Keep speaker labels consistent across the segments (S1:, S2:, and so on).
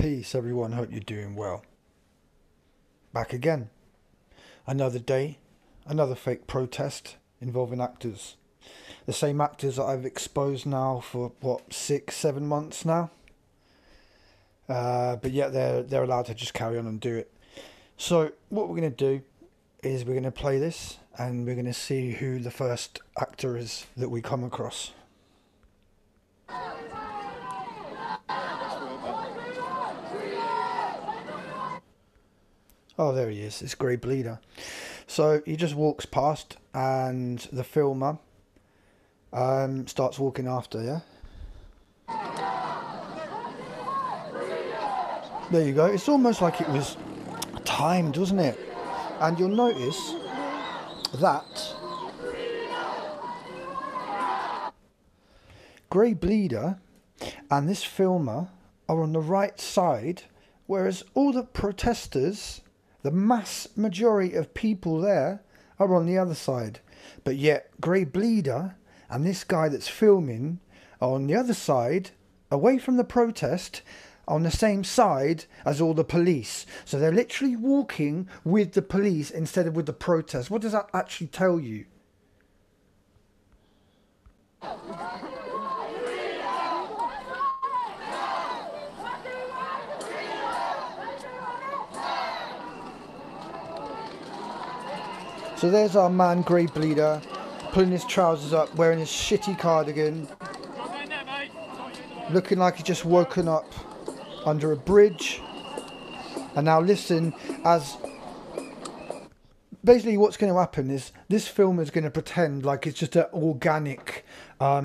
S1: Peace everyone, hope you're doing well. Back again. Another day, another fake protest involving actors. The same actors that I've exposed now for, what, 6-7 months now? But yet they're allowed to just carry on and do it. So what we're going to do is we're going to play this and we're going to see who the first actor is that we come across. Oh, there he is. It's Grey Bleeder. So he just walks past and the filmer starts walking after, yeah? There you go. It's almost like it was timed, wasn't it? And you'll notice that Grey Bleeder and this filmer are on the right side, whereas all the protesters, the mass majority of people there, are on the other side. But yet Grey Bleeder and this guy that's filming are on the other side, away from the protest, on the same side as all the police. So they're literally walking with the police instead of with the protest. What does that actually tell you? So there's our man Grey Bleeder, pulling his trousers up, wearing his shitty cardigan, looking like he's just woken up under a bridge. And now listen, as basically what's going to happen is this film is going to pretend like it's just an organic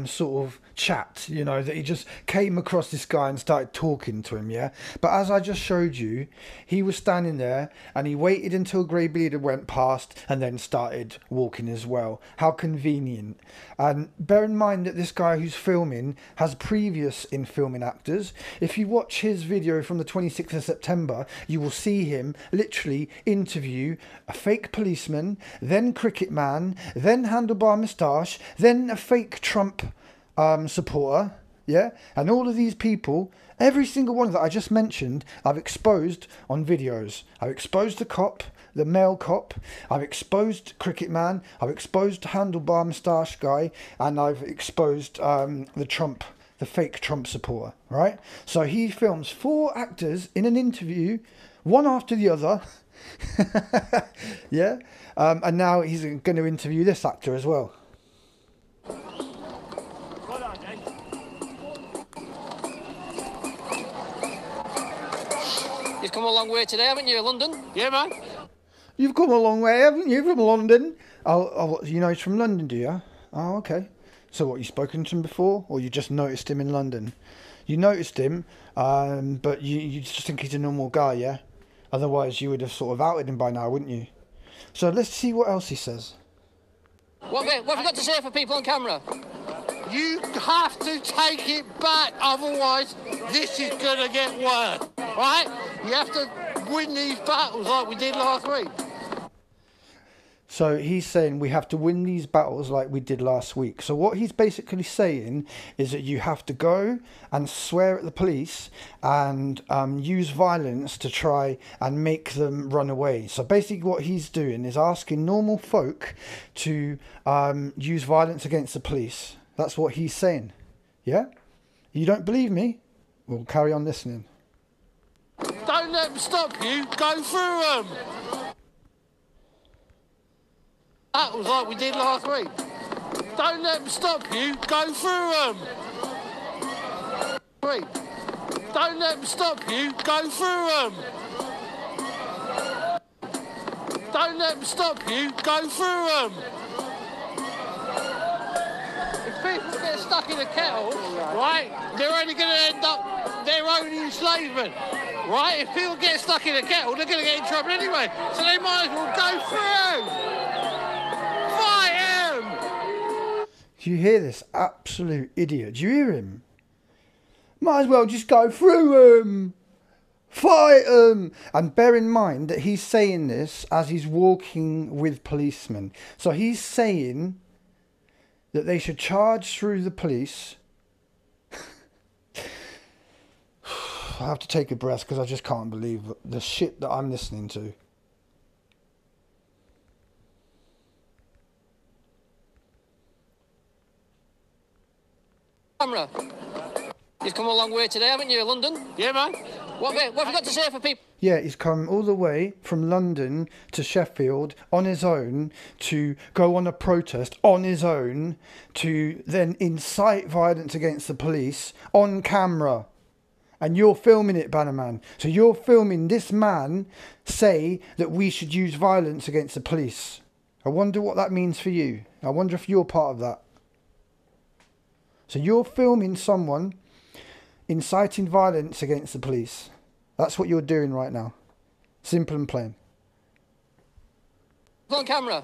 S1: sort of chat, you know, that he just came across this guy and started talking to him, yeah? But as I just showed you, he was standing there and he waited until Grey Bleeder went past and then started walking as well. How convenient. And bear in mind that this guy who's filming has previous in filming actors. If you watch his video from the 26th of September, you will see him literally interview a fake policeman, then cricket man, then handlebar moustache, then a fake Trump supporter, yeah? And all of these people, every single one that I just mentioned, I've exposed on videos. I've exposed the cop, the male cop, I've exposed cricket man, I've exposed handlebar moustache guy, and I've exposed the fake Trump supporter, right? So he films 4 actors in an interview, one after the other, yeah? And now he's going to interview this actor as well.
S2: You've come a long way today, haven't you, London? Yeah, man.
S1: You've come a long way, haven't you, from London? Oh, you know he's from London, do you? Oh, okay. So what, you spoken to him before, or you just noticed him in London? You noticed him, but you just think he's a normal guy, yeah? Otherwise you would have sort of outed him by now, wouldn't you? So let's see what else he says.
S2: What have you got to say for people on camera?
S3: You have to take it back, otherwise this is going to get worse, right? You have to win these battles like we did last week.
S1: So he's saying we have to win these battles like we did last week. So what he's basically saying is that you have to go and swear at the police and use violence to try and make them run away. So basically what he's doing is asking normal folk to use violence against the police. That's what he's saying. Yeah? You don't believe me? We'll carry on listening.
S3: Don't let them stop you. Go through them. That was like we did last week. Don't let them stop you. Go through them. Don't let them stop you. Go through them. Don't let them stop you. Go through them. People get stuck in a kettle, right, they're only going to end up their own enslavement, right? If people get stuck in a kettle, they're going to get in trouble anyway, so they might as well go through. Fight him!
S1: Do you hear this absolute idiot? Do you hear him? Might as well just go through him. Fight him! And bear in mind that he's saying this as he's walking with policemen. So he's saying that they should charge through the police I have to take a breath because I just can't believe the shit that I'm listening to.
S2: Camera. You've come a long way today, haven't you, London?
S3: Yeah, man.
S2: What have you got to say for people?
S1: Yeah, he's come all the way from London to Sheffield on his own to go on a protest on his own to then incite violence against the police on camera. And you're filming it, Bannerman. So you're filming this man say that we should use violence against the police. I wonder what that means for you. I wonder if you're part of that. So you're filming someone inciting violence against the police. That's what you're doing right now. Simple and plain.
S2: On camera.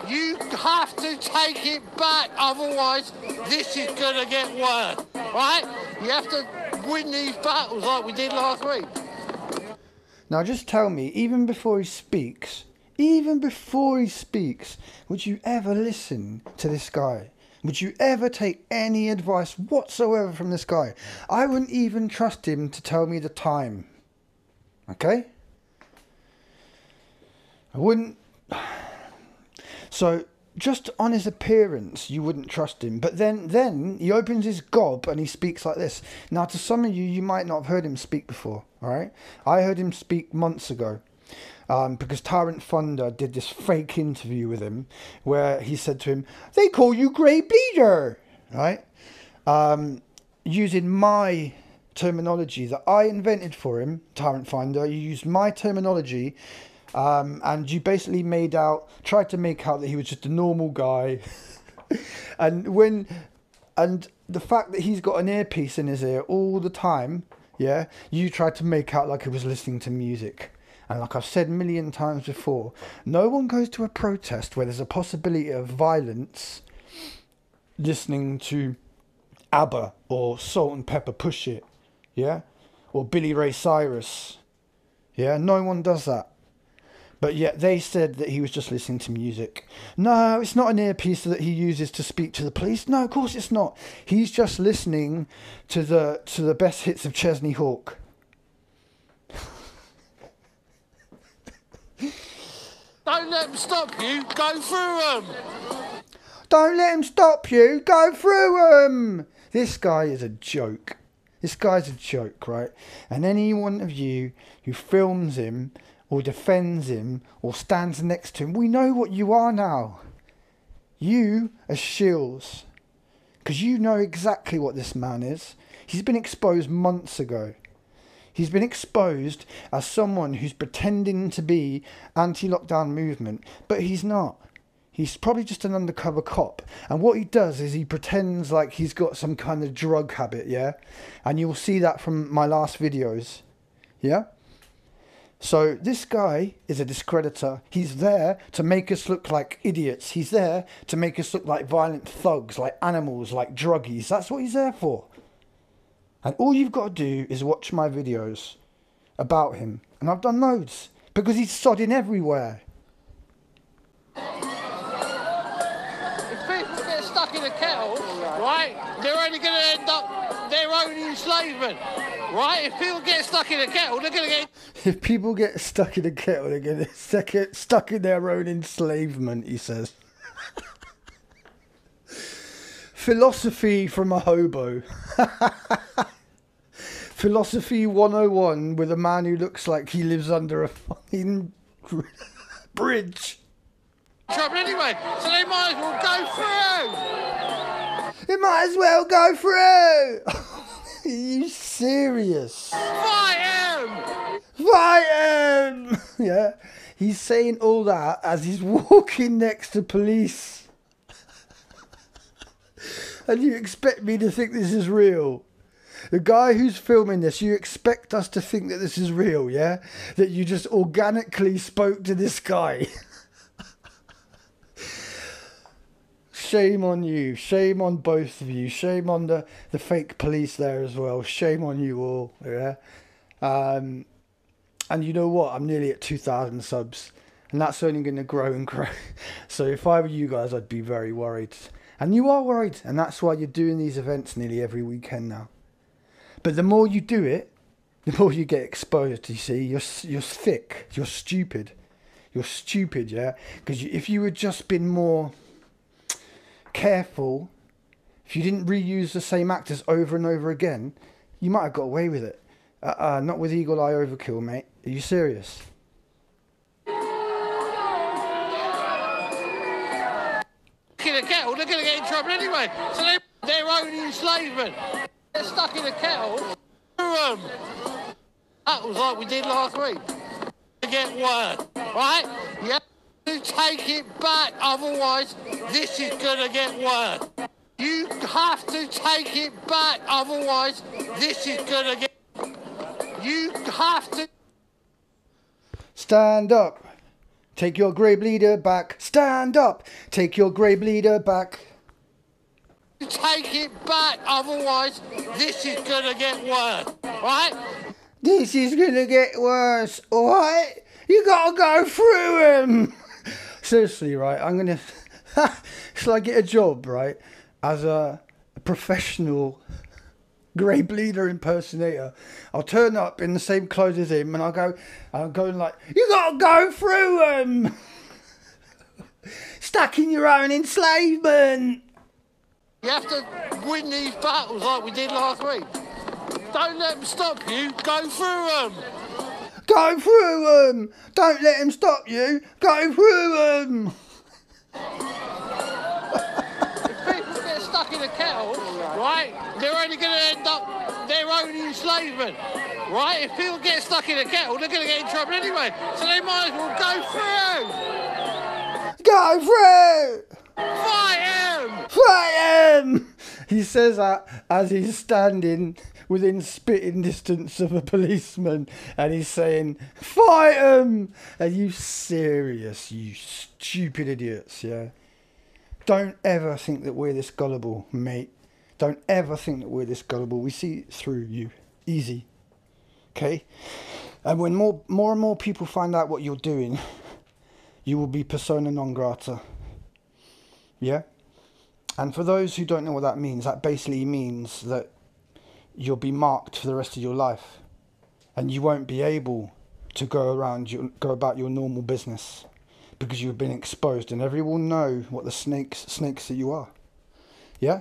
S3: You have to take it back, otherwise this is going to get worse, right? You have to win these battles like we did last week.
S1: Now just tell me, even before he speaks, would you ever listen to this guy? Would you ever take any advice whatsoever from this guy? I wouldn't even trust him to tell me the time. Okay? I wouldn't. So, just on his appearance, you wouldn't trust him. But then he opens his gob and he speaks like this. Now, to some of you, you might not have heard him speak before. Alright? I heard him speak months ago. Because Tyrant Thunder did this fake interview with him where he said to him, "They call you Grey Bleeder," right? Using my terminology that I invented for him, Tyrant Thunder. You used my terminology, and you basically tried to make out that he was just a normal guy. and the fact that he's got an earpiece in his ear all the time, yeah, you tried to make out like he was listening to music. And like I've said a million times before, no one goes to a protest where there's a possibility of violence listening to ABBA or Salt and Pepper Push It, yeah? Or Billy Ray Cyrus, yeah? No one does that. But yet they said that he was just listening to music. No, it's not an earpiece that he uses to speak to the police. No, of course it's not. He's just listening to the best hits of Chesney Hawk.
S3: Don't let them stop you, go through them.
S1: Don't let him stop you, go through them. This guy is a joke. This guy's a joke, right? And any one of you who films him or defends him or stands next to him, we know what you are now. You are shills. Because you know exactly what this man is. He's been exposed months ago. He's been exposed as someone who's pretending to be anti-lockdown movement, but he's not. He's probably just an undercover cop. And what he does is he pretends like he's got some kind of drug habit, yeah? And you'll see that from my last videos, yeah? So this guy is a discreditor. He's there to make us look like idiots. He's there to make us look like violent thugs, like animals, like druggies. That's what he's there for. And all you've got to do is watch my videos about him. And I've done loads. Because he's sodding everywhere.
S3: If people get stuck in a kettle, right, they're only going to end up their own enslavement. Right? If people get stuck in a kettle, they're going to get...
S1: If people get stuck in a kettle, they're going to get stuck in their own enslavement, he says. Philosophy from a hobo. Philosophy 101 with a man who looks like he lives under a fucking bridge.
S3: trouble anyway, so they might as well go through.
S1: It might as well go through. Are you serious?
S3: Fight him!
S1: Fight him! Yeah, he's saying all that as he's walking next to police. And you expect me to think this is real? The guy who's filming this, you expect us to think that this is real, yeah? That you just organically spoke to this guy. Shame on you. Shame on both of you. Shame on the fake police there as well. Shame on you all, yeah? And you know what? I'm nearly at 2,000 subs. And that's only going to grow and grow. So if I were you guys, I'd be very worried. And you are worried. And that's why you're doing these events nearly every weekend now. But the more you do it, the more you get exposed, you see, you're thick, you're stupid. You're stupid, yeah? Because if you had just been more careful, if you didn't reuse the same actors over and over again, you might have got away with it. Not with Eagle Eye Overkill, mate. Are you serious?
S3: In a kettle, they're going to get in trouble anyway. So they're only enslavement. They're stuck in a kettle. That was like we did last week. To get word, right? You have to take it back, otherwise this is going to get word. You have to take it back, otherwise this is going to get... You have to...
S1: Stand up. Take your grey bleeder back. Stand up. Take your grey bleeder back.
S3: Take it back, otherwise this is going to get worse, right?
S1: This is going to get worse, alright? You got to go through him. Seriously, right? I'm going to... Shall I get a job, right? As a professional grey bleeder impersonator. I'll turn up in the same clothes as him and I'm going like, you got to go through him. Stuck in your own enslavement.
S3: You have to win these battles like we did last week. Don't let them stop you. Go through them.
S1: Go through them. Don't let them stop you. Go through them.
S3: If people get stuck in a kettle, right, they're only going to end up their own enslavement. Right? If people get stuck in a kettle, they're going to get in trouble anyway. So they might as well go through.
S1: Go through.
S3: Fight him!
S1: Fight him! He says that as he's standing within spitting distance of a policeman and he's saying, fight him! Are you serious, you stupid idiots, yeah? Don't ever think that we're this gullible, mate. Don't ever think that we're this gullible. We see through you. Easy. Okay? And when more and more people find out what you're doing, you will be persona non grata. Yeah? And for those who don't know what that means, that basically means that you'll be marked for the rest of your life. And you won't be able to go about your normal business. Because you've been exposed and everyone will know what the snakes that you are. Yeah?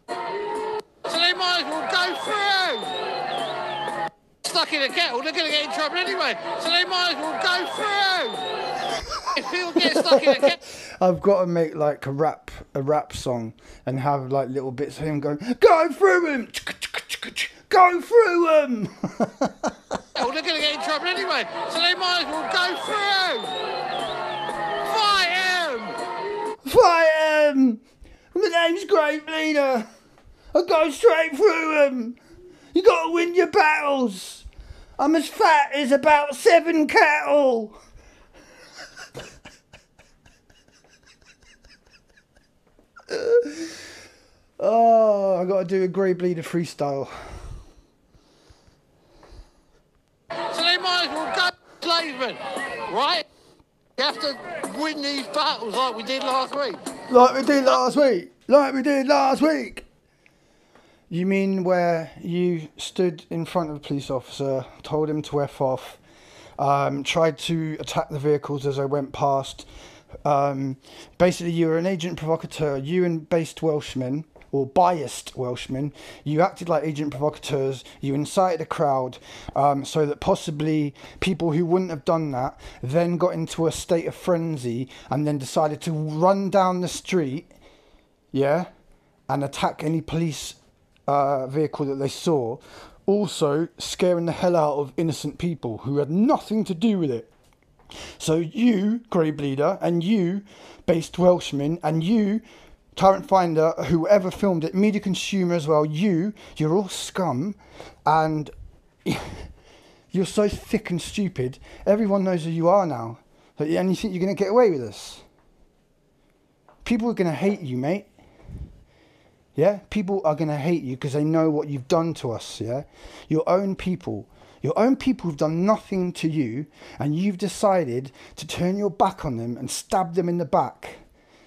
S3: So they might as well go through! Stuck in a kettle, they're going to get in trouble anyway. So they might as well go through! If people get stuck in a kettle...
S1: I've got to make like a rap song and have like little bits of him going, go through him! Go through him!
S3: Oh, they're going to get in trouble anyway. So they might as well go through! Fight him!
S1: Fight him! My name's Grey Bleeder. I go straight through him. You got to win your battles. I'm as fat as about 7 cattle. Oh, I got to do a Grey Bleeder freestyle.
S3: So they might as well go enslavement, right? You have to win these battles like we did last week.
S1: Like we did last week. Like we did last week. You mean where you stood in front of a police officer, told him to F off, tried to attack the vehicles as I went past. Basically, you were an agent provocateur. You and biased Welshmen, you acted like agent provocateurs. You incited a crowd so that possibly people who wouldn't have done that then got into a state of frenzy and then decided to run down the street, yeah, and attack any police vehicle that they saw, also scaring the hell out of innocent people who had nothing to do with it. So you, Grey Bleeder, and you, based Welshman, and you, Tyrant Finder, whoever filmed it, media consumer as well, you're all scum, and you're so thick and stupid, everyone knows who you are now, and you think you're going to get away with this? People are going to hate you, mate. Yeah? People are going to hate you because they know what you've done to us, yeah? Your own people who've done nothing to you, and you've decided to turn your back on them and stab them in the back,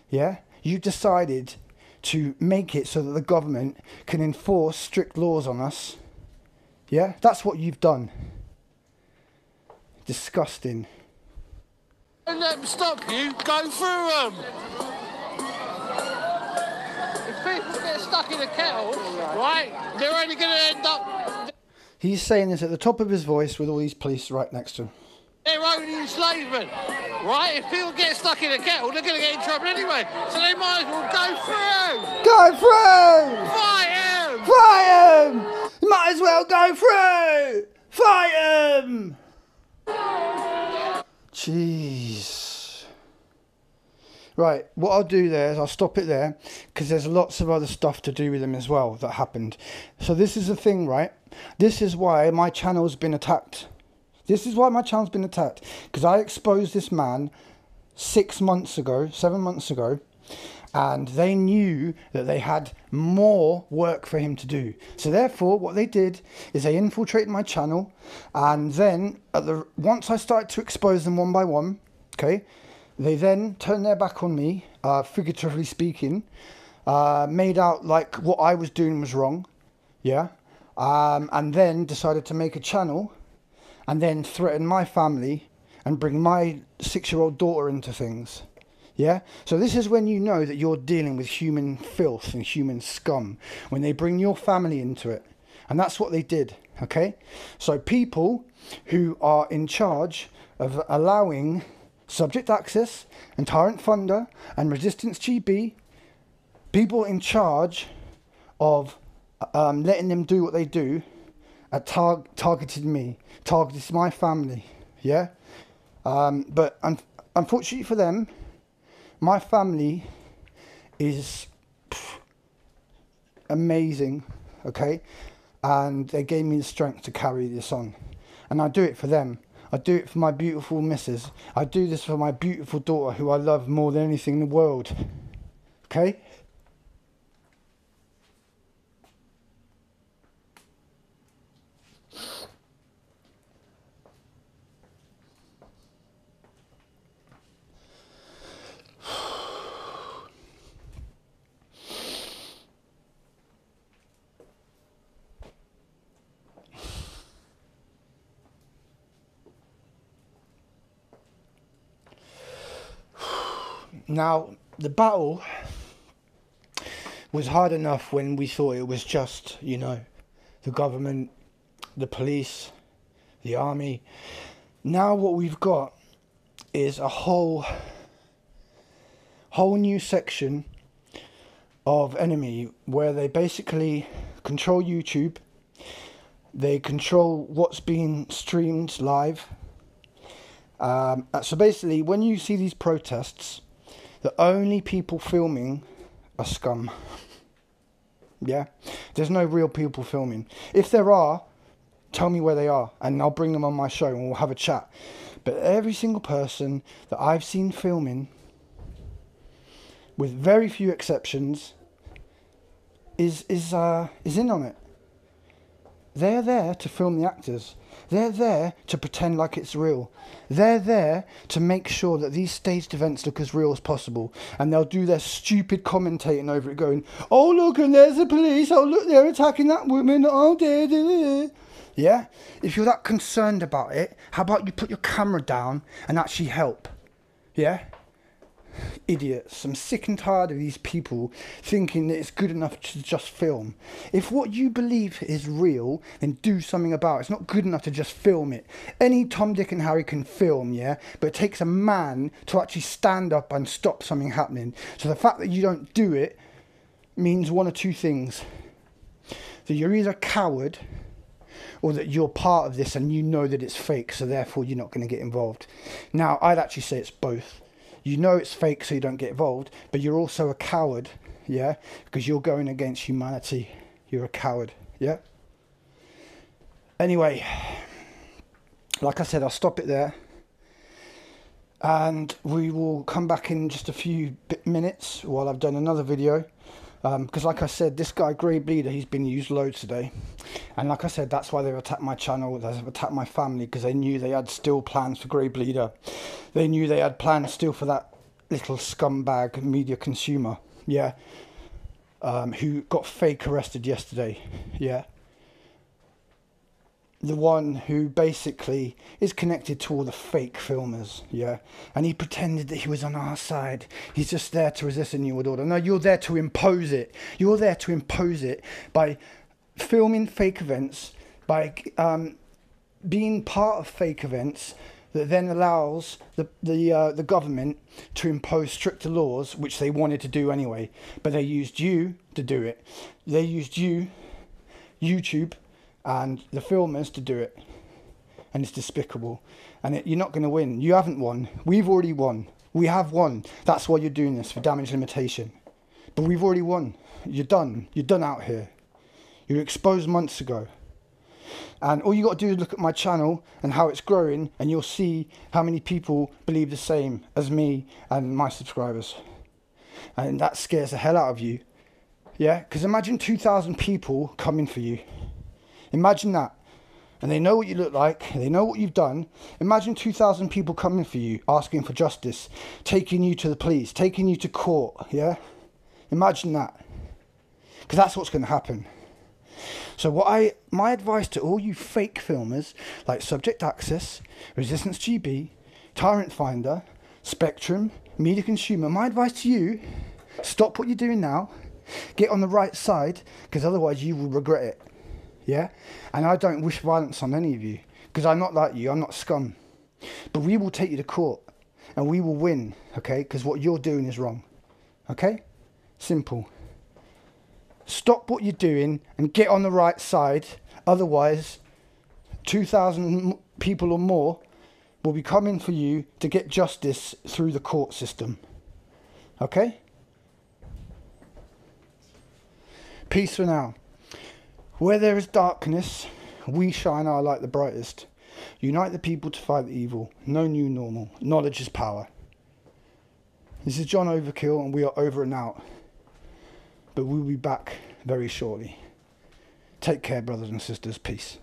S1: yeah? You've decided to make it so that the government can enforce strict laws on us, Yeah, that's what you've done. Disgusting.
S3: Don't let them stop you, go through them. If people get stuck in a kettle, right, they're only going to end up...
S1: He's saying this at the top of his voice with all these police right next to him.
S3: Their own enslavement, right? If people get stuck in a kettle, they're going to get in trouble anyway. So they might as well go through.
S1: Go through!
S3: Fight him!
S1: Fight him! You might as well go through! Fight him! Jeez. Right, what I'll do there is I'll stop it there, because there's lots of other stuff to do with him as well that happened. So this is the thing, right? This is why my channel's been attacked. This is why my channel's been attacked. Because I exposed this man 7 months ago, and they knew that they had more work for him to do. So therefore, what they did is they infiltrated my channel, and then once I started to expose them one by one, okay, they then turned their back on me, figuratively speaking, made out like what I was doing was wrong, yeah, and then decided to make a channel and then threaten my family and bring my 6-year-old daughter into things. Yeah? So this is when you know that you're dealing with human filth and human scum, when they bring your family into it. And that's what they did, okay? So people who are in charge of allowing Subject Access and Tyrant Thunder and Resistance GB, people in charge of letting them do what they do, targeted me, targeted my family, yeah? But unfortunately for them, my family is amazing, okay? And they gave me the strength to carry this on. And I do it for them. I do it for my beautiful missus. I do this for my beautiful daughter, who I love more than anything in the world, okay? Now, the battle was hard enough when we thought it was just, you know, the government, the police, the army. Now what we've got is a whole new section of enemy where they basically control YouTube. They control what's being streamed live. So basically, when you see these protests, the only people filming are scum. Yeah? There's no real people filming. If there are, tell me where they are, and I'll bring them on my show and we'll have a chat. But every single person that I've seen filming, with very few exceptions, is in on it. They're there to film the actors. They're there to pretend like it's real. They're there to make sure that these staged events look as real as possible. And they'll do their stupid commentating over it, going, oh look, and there's the police, oh look, they're attacking that woman, oh dear. Yeah? If you're that concerned about it, how about you put your camera down and actually help? Yeah? Idiots. I'm sick and tired of these people thinking that it's good enough to just film. If what you believe is real, then do something about it. It's not good enough to just film it. Any Tom, Dick and Harry can film, yeah? But it takes a man to actually stand up and stop something happening. So the fact that you don't do it means one of two things. That you're either a coward, or that you're part of this and you know that it's fake, so therefore you're not going to get involved. Now, I'd actually say it's both. You know it's fake, so you don't get involved, but you're also a coward, yeah? Because you're going against humanity. You're a coward, yeah? Anyway, like I said, I'll stop it there. And we will come back in just a few minutes while I've done another video. Because like I said, this guy, Grey Bleeder, he's been used loads today. And like I said, that's why they've attacked my channel, they've attacked my family, because they knew they had still plans for Grey Bleeder. They knew they had plans still for that little scumbag media consumer, yeah, who got fake arrested yesterday, yeah. the one who basically is connected to all the fake filmers, yeah? And he pretended that he was on our side. He's just there to resist a new world order. No, you're there to impose it. You're there to impose it by filming fake events, by being part of fake events that then allows the government to impose stricter laws, which they wanted to do anyway. But they used you to do it. They used you, YouTube, and the filmers to do it. And it's despicable. And you're not going to win. You haven't won. We've already won. We have won. That's why you're doing this, for damage limitation. But we've already won. You're done. You're done out here. You were exposed months ago. And all you got to do is look at my channel and how it's growing, and you'll see how many people believe the same as me and my subscribers. And that scares the hell out of you. Yeah? Because imagine 2,000 people coming for you. Imagine that. And they know what you look like, and they know what you've done. Imagine 2,000 people coming for you, asking for justice, taking you to the police, taking you to court, yeah? Imagine that. Because that's what's going to happen. So my advice to all you fake filmers, like Subject Access, Resistance GB, Tyrant Finder, Spectrum, Media Consumer, my advice to you, stop what you're doing now, get on the right side, because otherwise you will regret it. Yeah? And I don't wish violence on any of you, because I'm not like you, I'm not scum. But we will take you to court, and we will win, okay? Because what you're doing is wrong. Okay? Simple. Stop what you're doing and get on the right side, otherwise 2,000 people or more will be coming for you to get justice through the court system. Okay? Peace for now. Where there is darkness, we shine our light the brightest. Unite the people to fight the evil. No new normal. Knowledge is power. This is John Overkill, and we are over and out. But we'll be back very shortly. Take care, brothers and sisters. Peace.